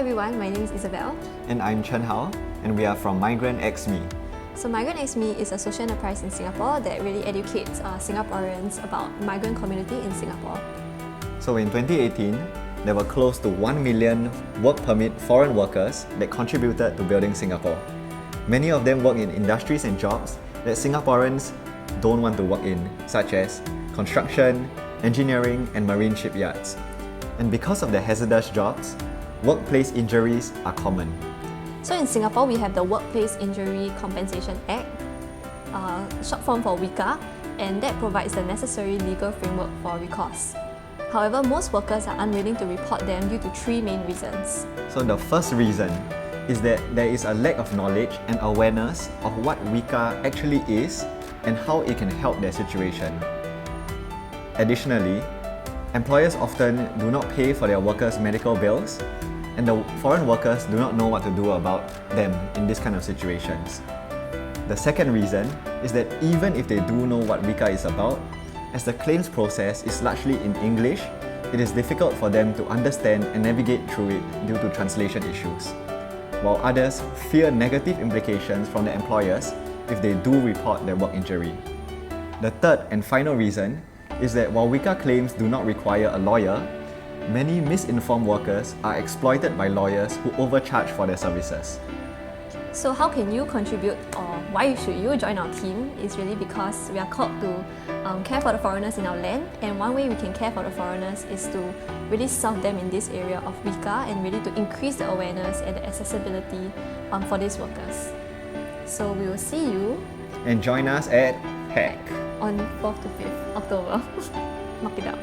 everyone, my name is Isabel. And I'm Chen Hao, and we are from Migrant X Me. So Migrant X Me is a social enterprise in Singapore that really educates Singaporeans about migrant community in Singapore. So in 2018, there were close to 1 million work permit foreign workers that contributed to building Singapore. Many of them work in industries and jobs that Singaporeans don't want to work in, such as construction, engineering, and marine shipyards. And because of the hazardous jobs, workplace injuries are common. So in Singapore, we have the Workplace Injury Compensation Act, short form for WICA, and that provides the necessary legal framework for recourse. However, most workers are unwilling to report them due to three main reasons. So the first reason is that there is a lack of knowledge and awareness of what WICA actually is and how it can help their situation. Additionally, employers often do not pay for their workers' medical bills, and the foreign workers do not know what to do about them in this kind of situations. The second reason is that even if they do know what WICA is about, as the claims process is largely in English, it is difficult for them to understand and navigate through it due to translation issues, while others fear negative implications from their employers if they do report their work injury. The third and final reason is that while WICA claims do not require a lawyer, many misinformed workers are exploited by lawyers who overcharge for their services. So how can you contribute, or why should you join our team is really because we are called to care for the foreigners in our land, and one way we can care for the foreigners is to really serve them in this area of WICA and really to increase the awareness and the accessibility for these workers. So we will see you And join us at HACK on 4th to 5th October. Knock it out.